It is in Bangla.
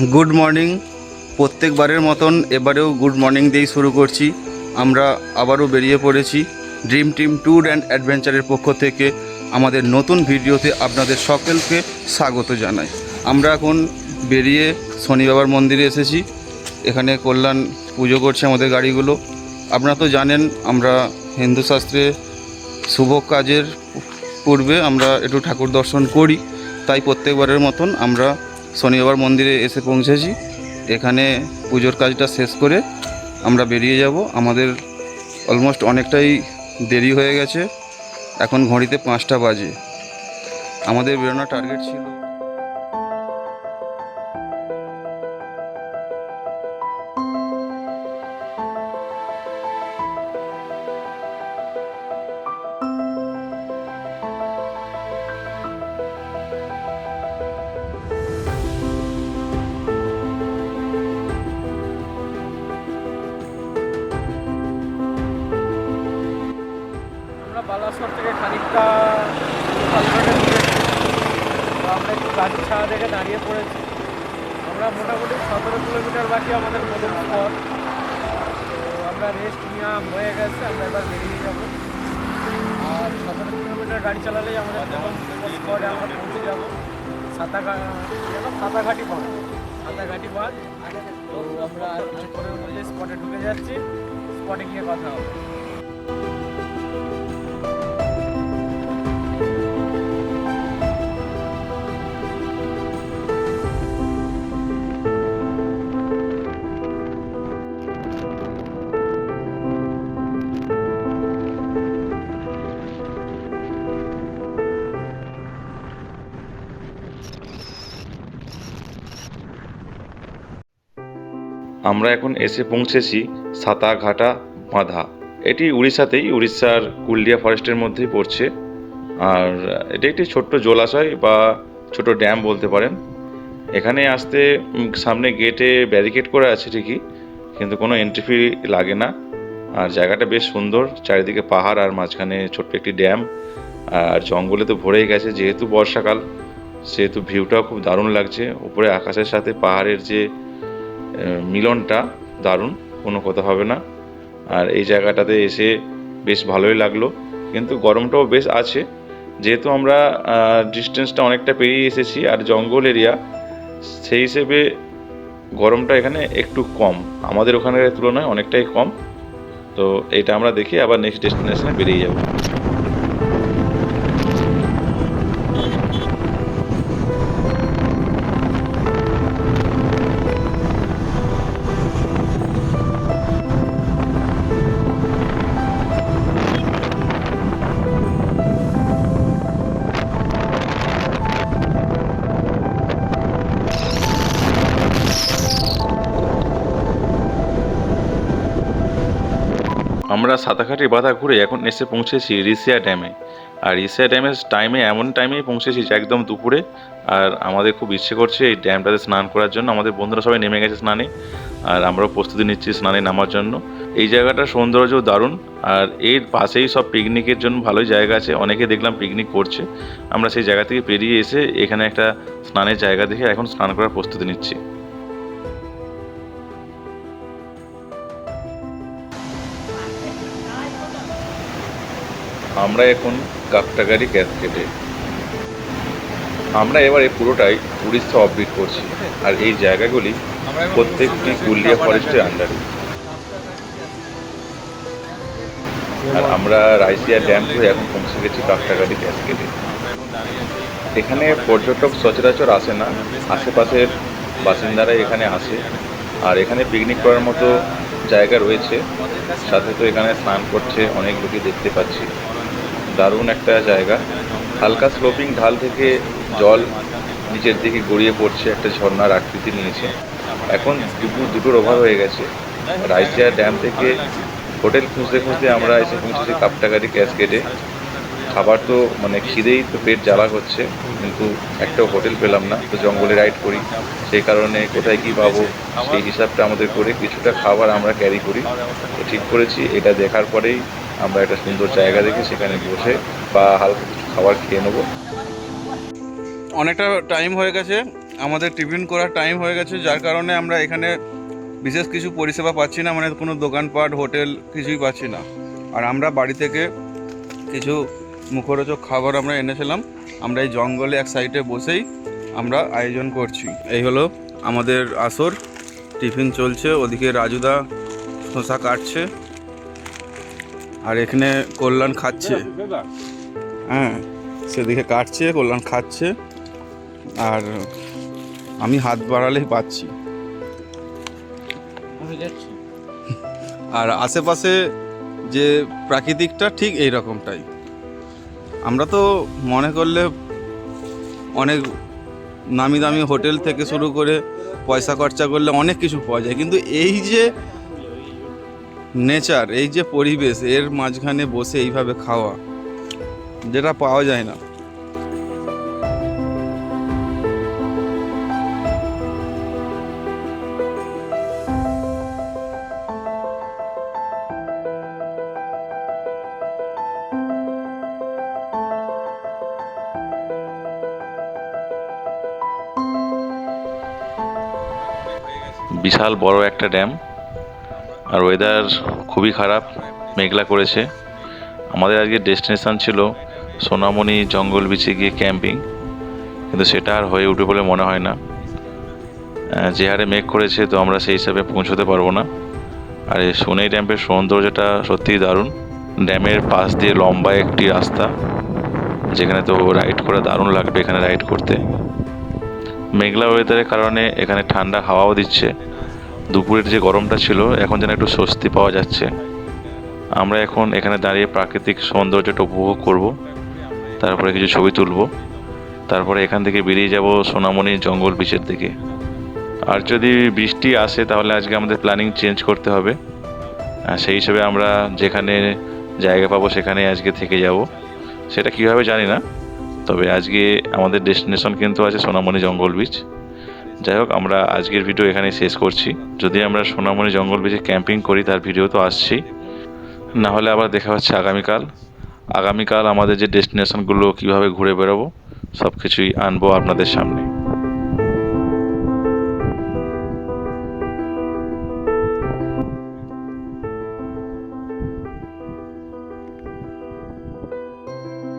Good morning. প্রত্যেকবারের মতন এবারেও গুড মর্নিং দিয়েই শুরু করছি। আমরা আবারও বেরিয়ে পড়েছি ড্রিম টিম ট্যুর অ্যান্ড অ্যাডভেঞ্চারের পক্ষ থেকে। আমাদের নতুন ভিডিওতে আপনাদের সকলকে স্বাগত জানাই। আমরা এখন বেরিয়ে শনি বাবার মন্দিরে এসেছি। এখানে কল্যাণ পুজো করছে আমাদের গাড়িগুলো। আপনারা তো জানেন আমরা হিন্দু শাস্ত্রে শুভ কাজের পূর্বে আমরা একটু ঠাকুর দর্শন করি, তাই প্রত্যেকবারের মতন আমরা শনি বাবার মন্দিরে এসে পৌঁছেছি। এখানে পুজোর কাজটা শেষ করে আমরা বেরিয়ে যাব। আমাদের অলমোস্ট অনেকটাই দেরি হয়ে গেছে, এখন ঘড়িতে 5টা বাজে। আমাদের বেরোনোর টার্গেট ছিল আমরা বালাসোর থেকে খানিকটা কালভার্টে দূরে ছিলাম। তো আমরা একটু গাড়ি ছাড়া দেখে দাঁড়িয়ে পড়েছি। আমরা মোটামুটি 17 কিলোমিটার বাকি আমাদের প্রথম স্পট। তো আমরা রেস্ট নেওয়া হয়ে গেছে, আমরা এবার বেরিয়ে যাবো। আর 17 কিলোমিটার গাড়ি চালালেই আমাদের প্রথম স্পটে আমরা পৌঁছে যাবো। সাঁতাঘাটি পাহাড়। সাঁতাঘাটি পাহাড়। তো আমরা কিছুক্ষণের মধ্যে স্পটে ঢুকে যাচ্ছি। স্পটে গিয়ে কথা হবে। আমরা এখন এসে পৌঁছেছি সাতাঘাটা বাঁধা। এটি উড়িষ্যার কুলডিয়া ফরেস্টের মধ্যেই পড়ছে। আর এটি একটি ছোট্ট জলাশয় বা ছোট ড্যাম বলতে পারেন। এখানে আসতে সামনে গেটে ব্যারিকেড করে আছে ঠিকই, কিন্তু কোনো এন্ট্রি ফি লাগে না। আর জায়গাটা বেশ সুন্দর, চারিদিকে পাহাড় আর মাঝখানে ছোট্ট একটি ড্যাম। আর জঙ্গলে তো ভরেই গেছে, যেহেতু বর্ষাকাল সেহেতু ভিউটাও খুব দারুণ লাগছে। উপরে আকাশের সাথে পাহাড়ের যে মিলনটা দারুণ, কোনো কথা হবে না। আর এই জায়গাটাতে এসে বেশ ভালোই লাগলো, কিন্তু গরমটাও বেশ আছে। যেহেতু আমরা ডিস্টেন্সটা অনেকটা পেরিয়ে এসেছি আর জঙ্গল এরিয়া, সেই হিসেবে গরমটা এখানে একটু কম, আমাদের ওখানের তুলনায় অনেকটাই কম। তো এটা আমরা দেখি আবার নেক্সট ডেস্টিনেশনে বেরিয়ে যাব। আমরা সাঁতারঘাটি বাঁধা ঘুরে এখন এসে পৌঁছেছি রিসিয়া ড্যামে। আর রিসিয়া ড্যামের এমন টাইমেই পৌঁছেছি যে একদম দুপুরে। আর আমাদের খুব ইচ্ছে করছে এই ড্যামটাতে স্নান করার জন্য। আমাদের বন্ধুরা সবাই নেমে গেছে স্নানে, আর আমরাও প্রস্তুতি নিচ্ছি স্নানে নামার জন্য। এই জায়গাটার সৌন্দর্য দারুণ। আর এর পাশেই সব পিকনিকের জন্য ভালোই জায়গা আছে, অনেকে দেখলাম পিকনিক করছে। আমরা সেই জায়গা থেকে পেরিয়ে এসে এখানে একটা স্নানের জায়গা দেখে এখন স্নান করার প্রস্তুতি নিচ্ছি। আমরা এখন কাকটাগাড়ি ক্যাসকেডে। আমরা এবারে পুরোটাই উড়িষ্যা অফবিট করছি। আর এই জায়গাগুলি প্রত্যেকটি কুলডিয়া ফরেস্টের আন্ডারে। আর আমরা রাইসিয়া ড্যাম হয়ে এখন পৌঁছে গেছি কাকটাগাড়ি ক্যাসকেডে। এখানে পর্যটক সচরাচর আসে না, আশেপাশের বাসিন্দারাই এখানে আসে। আর এখানে পিকনিক করার মতো জায়গা রয়েছে, সাথে তো এখানে স্নান করছে অনেক লোকই দেখতে পাচ্ছি। দারুণ একটা জায়গা। হালকা স্লোপিং ঢাল থেকে জল নিচের দিকে গড়িয়ে পড়ছে, একটা ঝর্ণার আকৃতি নিয়েছে। এখন দুপুর 2টোর ওভার হয়ে গেছে। রাইসিয়া ড্যাম থেকে হোটেল খুঁজতে খুঁজতে আমরা এসে পৌঁছেছি কাপটাগাড়ি ক্যাসকেডে। খাবার তো খিদেই তো পেট জ্বালা করছে, কিন্তু একটা হোটেল পেলাম না। তো জঙ্গলে রাইড করি, সেই কারণে কোথায় কি পাবো সেই হিসাবটা আমাদের করে কিছুটা খাবার আমরা ক্যারি করি। তো ঠিক করেছি এটা দেখার পরেই আমরা একটা সুন্দর জায়গা দেখে সেখানে বসে বা হালকা কিছু খাবার খেয়ে নেবো। অনেকটা টাইম হয়ে গেছে, আমাদের টিফিন করার টাইম হয়ে গেছে, যার কারণে আমরা এখানে বিশেষ কিছু পরিষেবা পাচ্ছি না, মানে কোনো দোকানপাট হোটেল কিছুই পাচ্ছি না। আর আমরা বাড়ি থেকে কিছু মুখরোচক খাবার আমরা এনেছিলাম, আমরা এই জঙ্গলে এক সাইডে বসেই আমরা আয়োজন করছি। এই হলো আমাদের আসর, টিফিন চলছে, ওদিকে রাজুদা শসা কাটছে আর এখানে কল্যাণ খাচ্ছে। হ্যাঁ, সেদিকে কাটছে, কল্যাণ খাচ্ছে, আর আমি হাত বাড়ালেই পাচ্ছি। আর আশেপাশে যে প্রাকৃতিকটা ঠিক এই রকমটাই। আমরা তো মনে করলে অনেক নামি দামি হোটেল থেকে শুরু করে পয়সা খরচা করলে অনেক কিছু পাওয়া যায়, কিন্তু এই যে নেচার, এই যে পরিবেশ, এর মাঝখানে বসে এইভাবে খাওয়া, যেটা পাওয়া যায় না। বিশাল বড় একটা ড্যাম, আর ওয়েদার খুবই খারাপ, মেঘলা করেছে। আমাদের আজকে ডেস্টিনেশন ছিল সোনামণি জঙ্গল বিচে গিয়ে ক্যাম্পিং, কিন্তু সেটা আর হয়ে উঠবে বলে মনে হয় না। যে হারে মেঘ করেছে, তো আমরা সেই হিসাবে পৌঁছতে পারবো না। আর এই সোনাই ড্যামের সৌন্দর্যটা সত্যিই দারুণ। ড্যামের পাশ দিয়ে লম্বা একটি রাস্তা, যেখানে তো রাইড করা দারুণ লাগবে এখানে রাইড করতে। মেঘলা ওয়েদারের কারণে এখানে ঠান্ডা হাওয়াও দিচ্ছে। দুপুরের যে গরমটা ছিল, এখন যেন একটু স্বস্তি পাওয়া যাচ্ছে। আমরা এখন এখানে দাঁড়িয়ে প্রাকৃতিক সৌন্দর্যটা উপভোগ করব, তারপরে কিছু ছবি তুলব, তারপরে এখান থেকে বেরিয়ে যাব সোনামণি জঙ্গল বিচের দিকে। আর যদি বৃষ্টি আসে তাহলে আজকে আমাদের প্ল্যানিং চেঞ্জ করতে হবে। সেই হিসেবে আমরা যেখানে জায়গা পাবো সেখানে আজকে থেকে যাব। সেটা কীভাবে জানি না, তবে আজকে আমাদের ডেস্টিনেশন কিন্তু আছে সোনামণি জঙ্গল বিচ। যাই হোক, আমরা আজকের ভিডিও এখানেই শেষ করছি। যদি আমরা সোনামণি জঙ্গল বিচে ক্যাম্পিং করি তার ভিডিও তো আসছেই, না হলে আবার দেখা হচ্ছে আগামীকাল আমাদের যে ডেস্টিনেশনগুলো কীভাবে ঘুরে বেরোবো সব কিছুই আনবো আপনাদের সামনে।